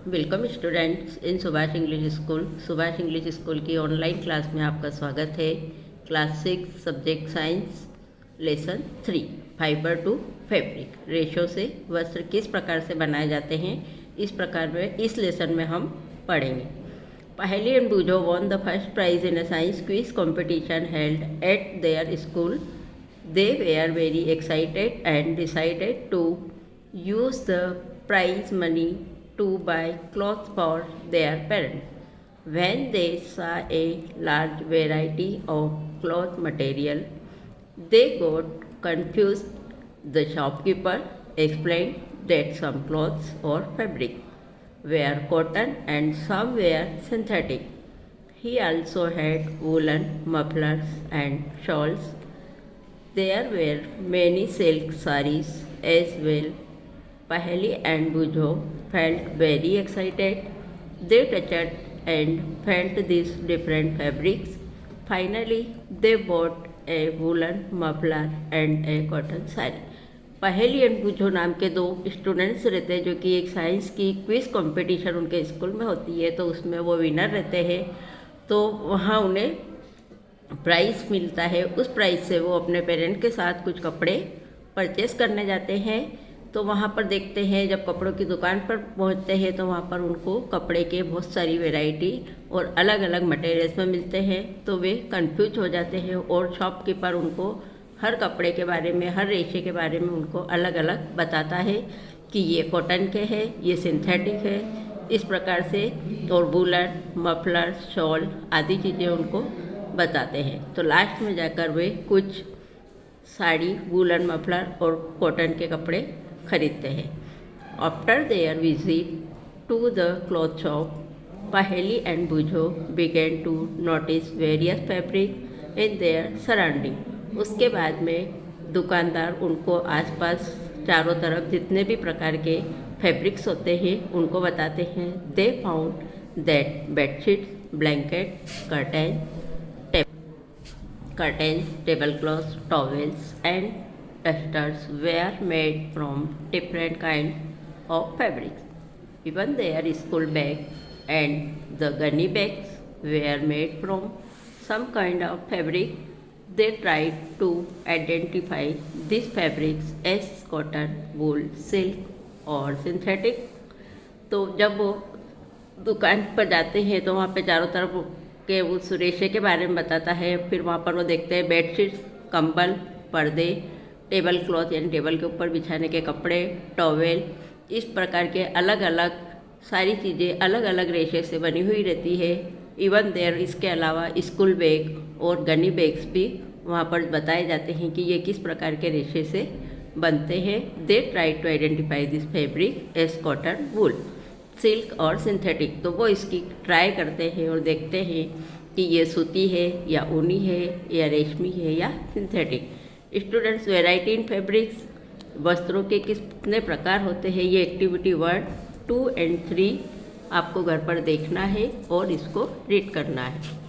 Welcome students in Subhash English school. Subhash English school की online class में आपका स्वागत है। Class 6 subject science lesson 3 fibre to fabric. रेशो से वस्त्र किस प्रकार से बनाए जाते हैं, इस प्रकार में इस लेसन में हम पढ़ेंगे। Paheli and Bujo won the first prize in a science quiz competition held at their school. They were very excited and decided to use the prize money to buy clothes for their parents. When they saw a large variety of cloth material, they got confused. The shopkeeper explained that some clothes or fabric were cotton and some were synthetic. He also had woolen mufflers and shawls. There were many silk sarees as well. Paheli and Bujo felt very excited. They touched and felt these different fabrics. Finally, they bought a woolen muffler and a cotton saree. पहेली and बूझो नाम के दो students रहते हैं, जो कि एक साइंस की क्विज कंपटीशन उनके स्कूल में होती है, तो उसमें वो विनर रहते हैं। तो वहाँ उन्हें प्राइज़ मिलता है। उस प्राइज़ से वो अपने पेरेंट के साथ कुछ कपड़े परचेस करने जाते हैं। तो वहाँ पर देखते हैं, जब कपड़ों की दुकान पर पहुँचते हैं तो वहाँ पर उनको कपड़े के बहुत सारी वैरायटी और अलग अलग मटेरियल्स में मिलते हैं। तो वे कंफ्यूज हो जाते हैं और शॉपकीपर उनको हर कपड़े के बारे में, हर रेशे के बारे में उनको अलग अलग बताता है कि ये कॉटन के है, ये सिंथेटिक है, इस प्रकार से। और वूलन, मफलर, शॉल आदि चीज़ें उनको बताते हैं। तो लास्ट में जाकर वे कुछ साड़ी, वूलन, मफलर और कॉटन के कपड़े खरीदते हैं। After their visit to the cloth shop, Paheli and Boojho began to notice various fabric in their surrounding. उसके बाद में दुकानदार उनको आसपास चारों तरफ जितने भी प्रकार के फैब्रिक्स होते हैं उनको बताते हैं। They found that bedsheets, blanket, curtains, table cloths, towels and dusters were made from different kind of fabrics. Even their school bag and the gunny bags were made from some kind of fabric. They tried to identify these fabrics as cotton, wool, silk और synthetic. तो जब वो दुकान पर जाते हैं तो वहाँ पे चारों तरफ के उस रेशे के बारे में बताता है। फिर वहाँ पर वो देखते हैं बेडशीट्स, कंबल, पर्दे, टेबल क्लॉथ यानी टेबल के ऊपर बिछाने के कपड़े, टॉवेल, इस प्रकार के अलग अलग सारी चीज़ें अलग अलग रेशे से बनी हुई रहती है। इवन देयर, इसके अलावा स्कूल बैग और गनी बैग्स भी वहाँ पर बताए जाते हैं कि ये किस प्रकार के रेशे से बनते हैं। They try to identify this fabric as cotton, wool, silk और सिंथेटिक। तो वो इसकी ट्राई करते हैं और देखते हैं कि ये सूती है या ऊनी है या रेशमी है या synthetic. Students, variety in fabrics, वस्त्रों के कितने प्रकार होते हैं, ये एक्टिविटी 1, 2 एंड 3 आपको घर पर देखना है और इसको रीड करना है।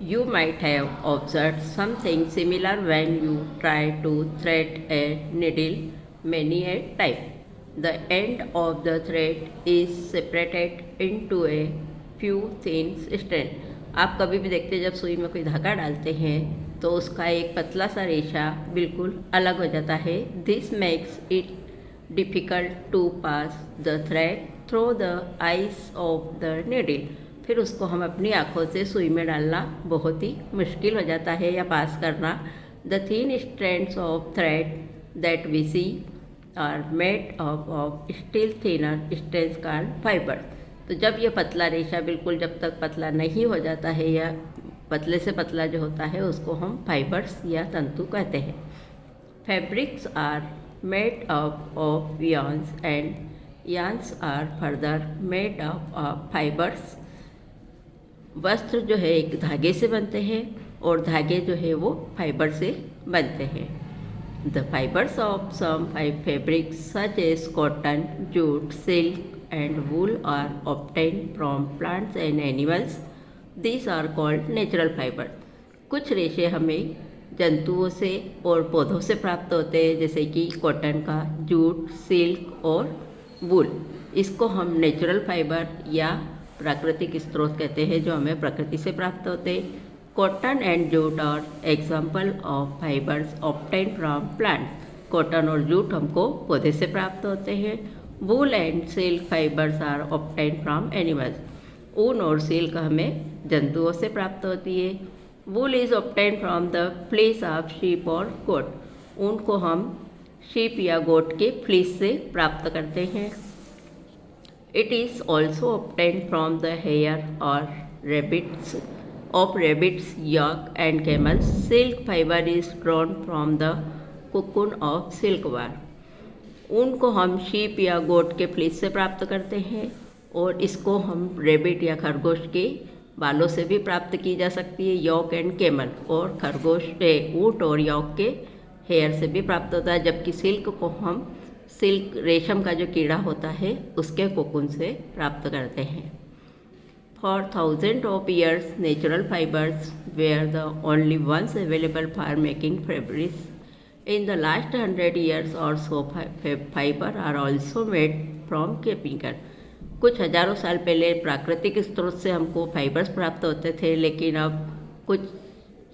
You might have observed something similar when you try to thread a needle many a time. The end of the thread is separated into a few thin strands. आप कभी भी देखते हैं जब सुई में कोई धागा डालते हैं तो उसका एक पतला सा रेशा बिल्कुल अलग हो जाता है। This makes it difficult to pass the thread through the eyes of the needle. फिर उसको हम अपनी आँखों से सुई में डालना बहुत ही मुश्किल हो जाता है या पास करना। The thin strands of thread that we see are made of still thinner strands called fibre. तो जब ये पतला रेशा बिल्कुल जब तक पतला नहीं हो जाता है या पतले से पतला जो होता है उसको हम फाइबर्स या तंतु कहते हैं। Fabrics are made of yarns and yarns are further made of fibres. वस्त्र जो है एक धागे से बनते हैं और धागे जो है वो फाइबर से बनते हैं। The fibres of some fabrics such as cotton, jute, silk and wool are obtained from plants and animals. These are called natural fiber. कुछ रेशे हमें जंतुओं से और पौधों से प्राप्त होते हैं, जैसे कि कॉटन का, जूट, सिल्क और वूल। इसको हम नेचुरल फाइबर या प्राकृतिक स्रोत कहते हैं, जो हमें प्रकृति से प्राप्त होते हैं। Cotton and jute are example of fibres obtained from plants. Cotton और जूट हमको पौधे से प्राप्त होते हैं। Wool and silk fibres are obtained from animals. ऊन और सिल्क हमें जंतुओं से प्राप्त होती है। Wool is obtained from the fleece of sheep और गोट। ऊन को हम शीप या गोट के फ्लीस से प्राप्त करते हैं। It is also obtained from the hair और rabbits of rabbits, yak and camels. Silk fiber is drawn from the cocoon of silkworm. ऊन को हम शीप या गोट के फ्लीस से प्राप्त करते हैं और इसको हम रेबिट या खरगोश के बालों से भी प्राप्त की जा सकती है। यॉक एंड केमल और खरगोश ऊँट और यॉक के हेयर से भी प्राप्त होता है, जबकि सिल्क को हम सिल्क रेशम का जो कीड़ा होता है उसके कोकुन से प्राप्त करते हैं। For thousands of years, natural fibers were the only ones available for making fabrics. In the last 100 years or so, fiber are also made from chemical. कुछ हजारों साल पहले प्राकृतिक स्रोत से हमको फाइबर्स प्राप्त होते थे, लेकिन अब कुछ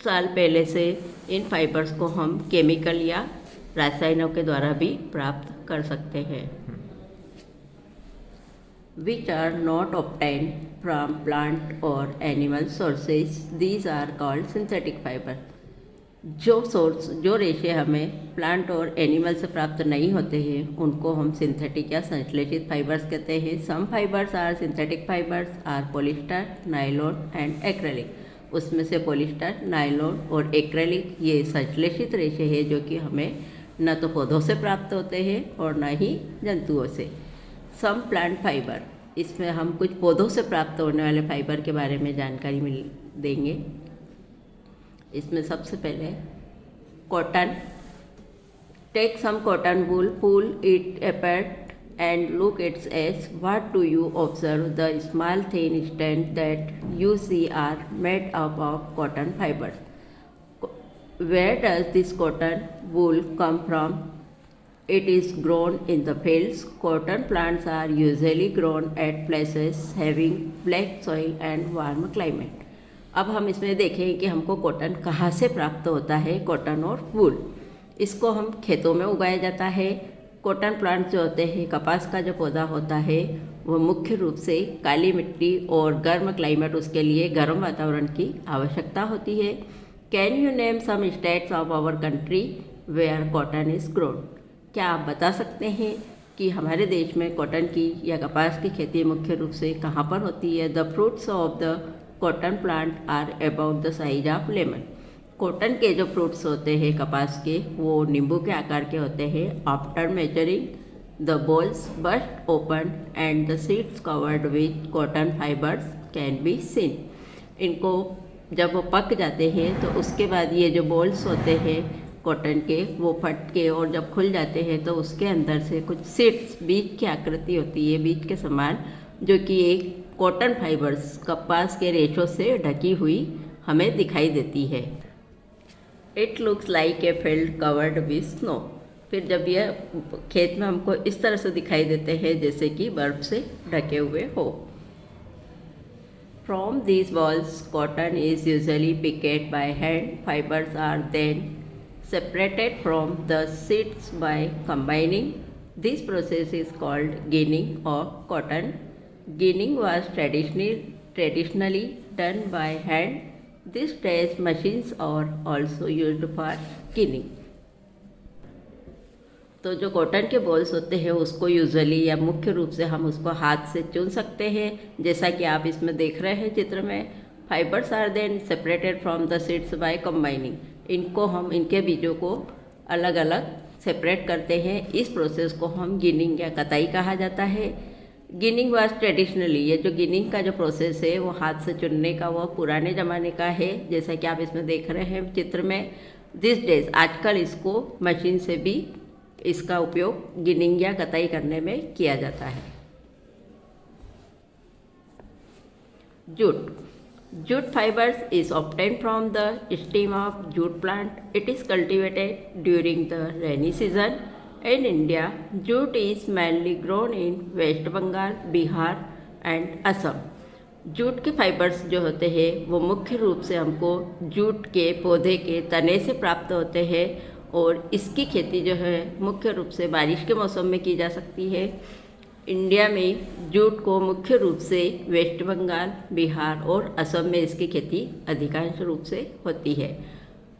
साल पहले से इन फाइबर्स को हम केमिकल या रासायनों के द्वारा भी प्राप्त कर सकते हैं। Which are not obtained from plant or animal sources, these are called synthetic fiber. जो रेशे हमें प्लांट और एनिमल से प्राप्त नहीं होते हैं उनको हम सिंथेटिक या संश्लेषित फाइबर्स कहते हैं। Some fibres are synthetic fibres are polyester, nylon and acrylic. उसमें से पॉलिस्टर, नायलॉन और एक्रेलिक ये संश्लेषित रेशे हैं, जो कि हमें न तो पौधों से प्राप्त होते हैं और न ही जंतुओं से। सम प्लांट फाइबर, इसमें हम कुछ पौधों से प्राप्त होने वाले फाइबर के बारे में जानकारी देंगे। इसमें सबसे पहले cotton. Take some cotton wool, pull it apart and look its edge. What do you observe? The small thin stand that you see are made up of cotton fibres. Where does this cotton wool come from? It is grown in the fields. Cotton plants are usually grown at places having black soil and warm climate. अब हम इसमें देखें कि हमको cotton कहाँ से प्राप्त होता है। कॉटन और वूल, इसको हम खेतों में उगाया जाता है। कॉटन प्लांट जो होते हैं, कपास का जो पौधा होता है, वो मुख्य रूप से काली मिट्टी और गर्म क्लाइमेट, उसके लिए गर्म वातावरण की आवश्यकता होती है। Can you name some states of our country where cotton is grown? क्या आप बता सकते हैं कि हमारे देश में कॉटन की या कपास की खेती मुख्य रूप से कहाँ पर होती है? The fruits of the cotton plant are about the size of lemon. Cotton के जो फ्रूट्स होते हैं कपास के, वो नींबू के आकार के होते हैं। After measuring the bolls burst open and the seeds covered with cotton fibres can be seen. इनको जब वो पक जाते हैं तो उसके बाद ये जो बॉल्स होते हैं कॉटन के, वो फट के और जब खुल जाते हैं तो उसके अंदर से कुछ सीड्स, बीज की आकृति होती है, बीज के समान, जो कि एक कॉटन फाइबर्स, कपास के रेशों से ढकी हुई हमें दिखाई देती है। It looks like a field covered with snow. फिर जब यह खेत में हमको इस तरह से दिखाई देते हैं जैसे कि बर्फ से ढके हुए हो। From these balls, cotton is usually picked by hand. Fibers are then separated from the seeds by combining. This process is called ginning of cotton. Ginning was traditionally done by hand. These days, machines are also used for ginning. तो जो cotton के balls होते हैं उसको usually या मुख्य रूप से हम उसको हाथ से चुन सकते हैं, जैसा कि आप इसमें देख रहे हैं चित्र में। Fibres are then separated from the seeds by combining. इनको हम, इनके बीजों को अलग अलग सेपरेट करते हैं। इस प्रोसेस को हम गिनिंग या कताई कहा जाता है। गिनिंग वाज ट्रेडिशनली, ये जो गिनिंग का जो प्रोसेस है वो हाथ से चुनने का, वो पुराने ज़माने का है, जैसा कि आप इसमें देख रहे हैं चित्र में। दिस डेज, आजकल इसको मशीन से भी इसका उपयोग गिनिंग या कताई करने में किया जाता है। Jute. Jute fibers is obtained from the stem of jute plant. It is cultivated during the rainy season. In India, jute is mainly grown in West Bengal, Bihar and Assam. Jute के fibres जो होते हैं वो मुख्य रूप से हमको jute के पौधे के तने से प्राप्त होते हैं और इसकी खेती जो है मुख्य रूप से बारिश के मौसम में की जा सकती है। इंडिया में जूट को मुख्य रूप से वेस्ट बंगाल, बिहार और असम में इसकी खेती अधिकांश रूप से होती है।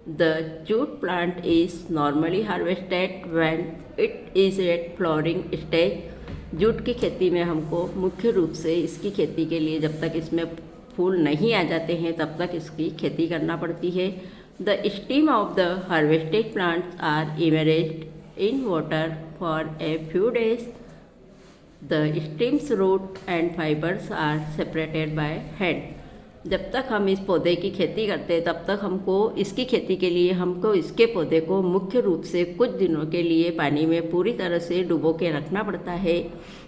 The jute plant is normally harvested when it is at flowering stage. Jute की खेती में हमको मुख्य रूप से इसकी खेती के लिए जब तक इसमें फूल नहीं आ जाते हैं तब तक इसकी खेती करना पड़ती है। The stem of the harvested plants are immersed in water for a few days. The stems, root and fibers are separated by hand. जब तक हम इस पौधे की खेती करते हैं तब तक हमको इसकी खेती के लिए हमको इसके पौधे को मुख्य रूप से कुछ दिनों के लिए पानी में पूरी तरह से डुबो के रखना पड़ता है।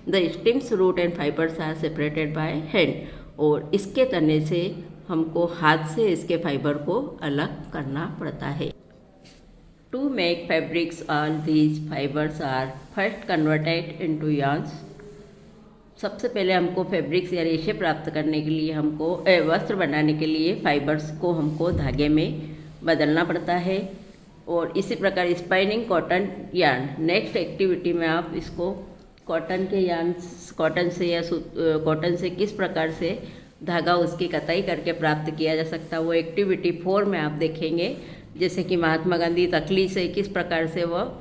The stems, root and fibers are separated by hand. और इसके तने से हमको हाथ से इसके फाइबर को अलग करना पड़ता है। To make fabrics, all these fibers are first converted into yarns. सबसे पहले हमको फैब्रिक्स या रेशे प्राप्त करने के लिए हमको वस्त्र बनाने के लिए फाइबर्स को हमको धागे में बदलना पड़ता है और इसी प्रकार spinning cotton yarn. Next activity में आप इसको कॉटन के यार्न कॉटन से किस प्रकार से धागा उसकी कताई करके प्राप्त किया जा सकता है वो एक्टिविटी 4 में आप देखेंगे। जैसे कि महात्मा गांधी तकली से किस प्रकार से वह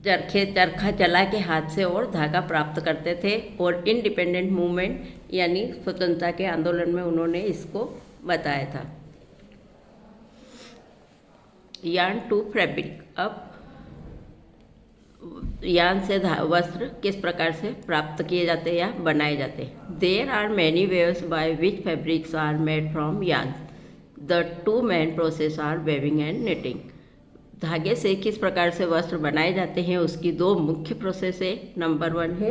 चरखा चला के हाथ से और धागा प्राप्त करते थे और इंडिपेंडेंट मूवमेंट यानी स्वतंत्रता के आंदोलन में उन्होंने इसको बताया था। Yarn to fabric. अब यार्न से वस्त्र किस प्रकार से प्राप्त किए जाते हैं या बनाए जाते हैं। There are many ways by which fabrics are made from yarn. The two main process are weaving and knitting. धागे से किस प्रकार से वस्त्र बनाए जाते हैं उसकी 2 मुख्य प्रोसेस है। नंबर 1 है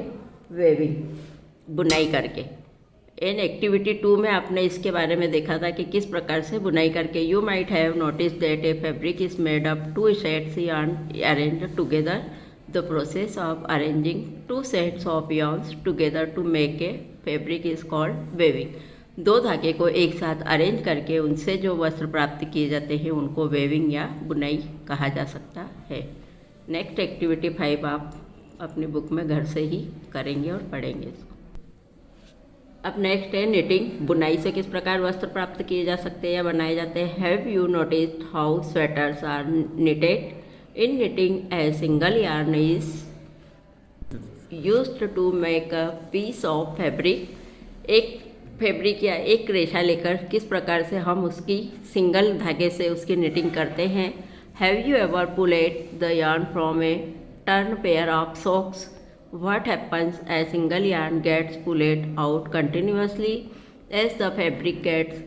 वेविंग, बुनाई करके। इन एक्टिविटी 2 में आपने इसके बारे में देखा था कि किस प्रकार से बुनाई करके। You might have notice that a fabric is made up 2 sets yarn arranged together. The process of arranging 2 sets of yarns together to make a fabric is called weaving. 2 धागे को एक साथ अरेंज करके उनसे जो वस्त्र प्राप्त किए जाते हैं उनको वेविंग या बुनाई कहा जा सकता है। नेक्स्ट एक्टिविटी 5 आप अपनी बुक में घर से ही करेंगे और पढ़ेंगे इसको। अब नेक्स्ट है निटिंग। बुनाई से किस प्रकार वस्त्र प्राप्त किए जा सकते हैं या बनाए जाते हैं। Have you noticed how sweaters are knitted. In knitting a single yarn is used to make a piece of fabric. एक फैब्रिक या एक रेशा लेकर किस प्रकार से हम उसकी सिंगल धागे से उसकी निटिंग करते हैं। Have you ever pulled the yarn from a torn pair of socks. What happens a single yarn gets pulled out continuously as the fabric gets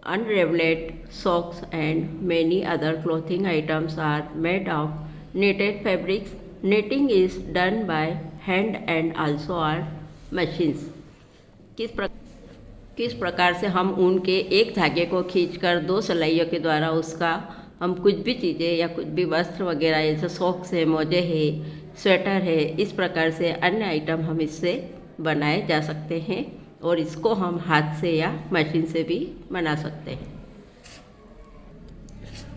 unravelled. Socks and many other clothing items are made of knitted fabrics. Knitting is done by hand and also are machines. किस प्रकार से हम ऊन के एक धागे को खींचकर 2 सिलाइयों के द्वारा उसका हम कुछ भी चीज़ें या कुछ भी वस्त्र वगैरह जैसे सॉक्स है, मोजे है, स्वेटर है, इस प्रकार से अन्य आइटम हम इससे बनाए जा सकते हैं और इसको हम हाथ से या मशीन से भी बना सकते हैं।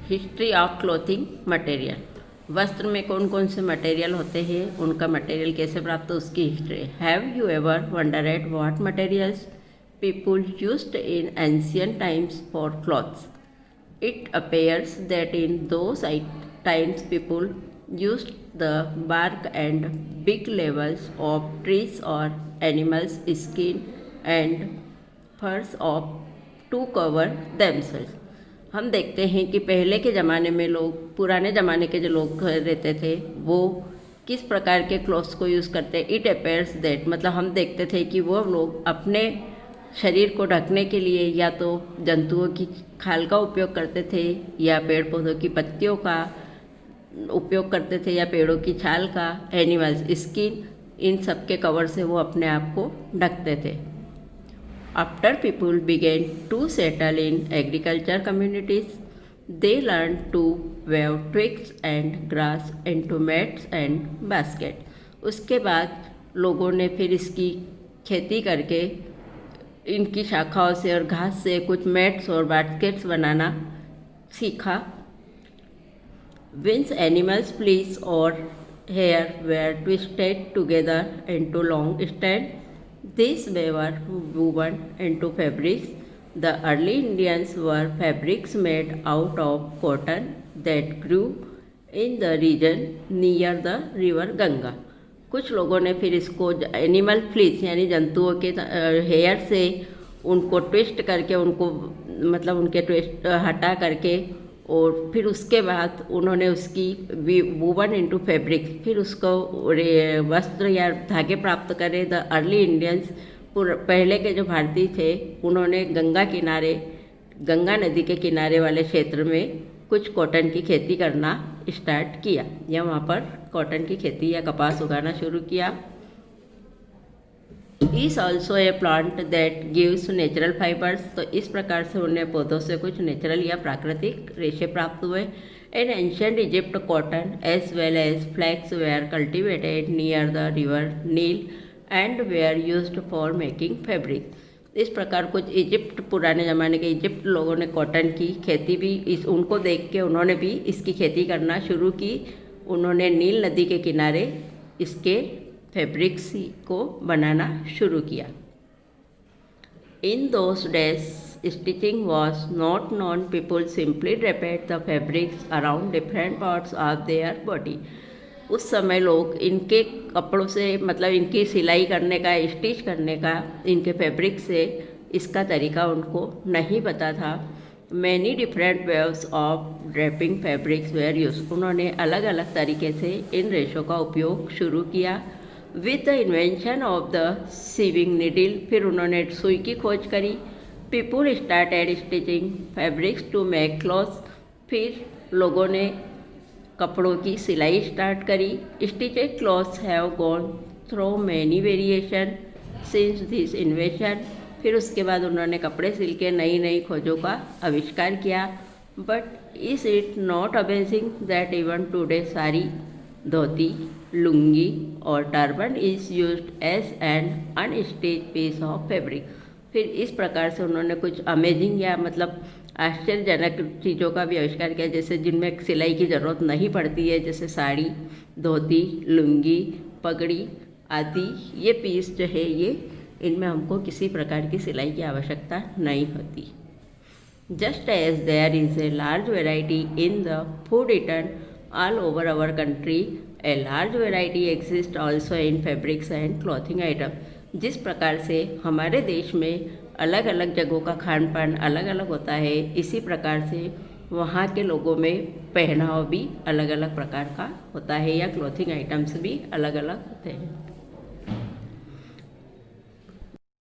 History of clothing material. वस्त्र में कौन कौन से मटेरियल होते हैं, उनका मटेरियल कैसे प्राप्त, उसकी history. Have you ever wondered what materials people used in ancient times for clothes? It appears that in those times people used the bark and big levels of trees or animals' skin and furs of to cover themselves. हम देखते हैं कि पहले के ज़माने में लोग, पुराने ज़माने के जो लोग रहते थे वो किस प्रकार के क्लॉथ्स को यूज़ करते। इट अपेयर्स दैट मतलब हम देखते थे कि वो लोग अपने शरीर को ढकने के लिए या तो जंतुओं की खाल का उपयोग करते थे या पेड़ पौधों की पत्तियों का उपयोग करते थे या पेड़ों की छाल का, एनिमल्स स्किन, इन सब के कवर से वो अपने आप को ढकते थे। After people began to settle in agriculture communities, they learned to weave twigs and grass into mats and baskets. उसके बाद लोगों ने फिर इसकी खेती करके इनकी शाखाओं से और घास से कुछ मैट्स और बास्केट्स बनाना सीखा. Once animals' fleece or hair were twisted together into long strands, these were woven into fabrics. The early Indians were fabrics made out of cotton that grew in the region near the river Ganga. कुछ लोगों ने फिर इसको animal fleece यानी जंतुओं के hair से उनको ट्विस्ट करके उनको मतलब उनके ट्विस्ट हटा करके और फिर उसके बाद उन्होंने उसकी वूवन इनटू फैब्रिक्स फिर उसको वस्त्र या धागे प्राप्त करे. द अर्ली इंडियंस पहले के जो भारतीय थे उन्होंने गंगा नदी के किनारे वाले क्षेत्र में कुछ कॉटन की खेती करना स्टार्ट किया या वहाँ पर कॉटन की खेती या कपास उगाना शुरू किया. Is also a plant that gives natural fibres. तो इस प्रकार से उन्हें पौधों से कुछ नेचुरल या प्राकृतिक रेशे प्राप्त हुए. In ancient Egypt cotton as well as flax were cultivated near the river Nile and were used for making fabric. इस प्रकार कुछ इजिप्ट पुराने ज़माने के इजिप्ट लोगों ने कॉटन की खेती भी उनको देख के उन्होंने भी इसकी खेती करना शुरू की. उन्होंने नील नदी के किनारे इसके फैब्रिक्स को बनाना शुरू किया. In those days stitching was not known. People simply draped the fabrics around different parts of their body. उस समय लोग इनके कपड़ों से मतलब इनकी सिलाई करने का स्टिच करने का इनके फैब्रिक से इसका तरीका उनको नहीं पता था. Many different waves of draping fabrics were use. उन्होंने अलग अलग तरीके से इन रेशों का उपयोग शुरू किया. With the invention of the sewing needle फिर उन्होंने सुई की खोज करी. People started stitching fabrics to make clothes. फिर लोगों ने कपड़ों की सिलाई स्टार्ट करी. Stitched clothes have gone through many variation since this invention. फिर उसके बाद उन्होंने कपड़े सिल के नई नई खोजों का आविष्कार किया. But is it not amazing that even today sari, dhoti, lungi और turban is used as an unstitched piece of fabric. फिर इस प्रकार से उन्होंने कुछ अमेजिंग या मतलब आश्चर्यजनक चीज़ों का भी आविष्कार किया जैसे जिनमें सिलाई की ज़रूरत नहीं पड़ती है, जैसे साड़ी, धोती, लुंगी, पगड़ी आदि. ये पीस जो है ये इनमें हमको किसी प्रकार की सिलाई की आवश्यकता नहीं होती. Just as there is a large variety in the food eaten all over our country, a large variety exist also in fabrics and clothing item. जिस प्रकार से हमारे देश में अलग अलग जगहों का खान पान अलग अलग होता है, इसी प्रकार से वहाँ के लोगों में पहनाव भी अलग अलग प्रकार का होता है या क्लॉथिंग आइटम्स भी अलग अलग होते हैं.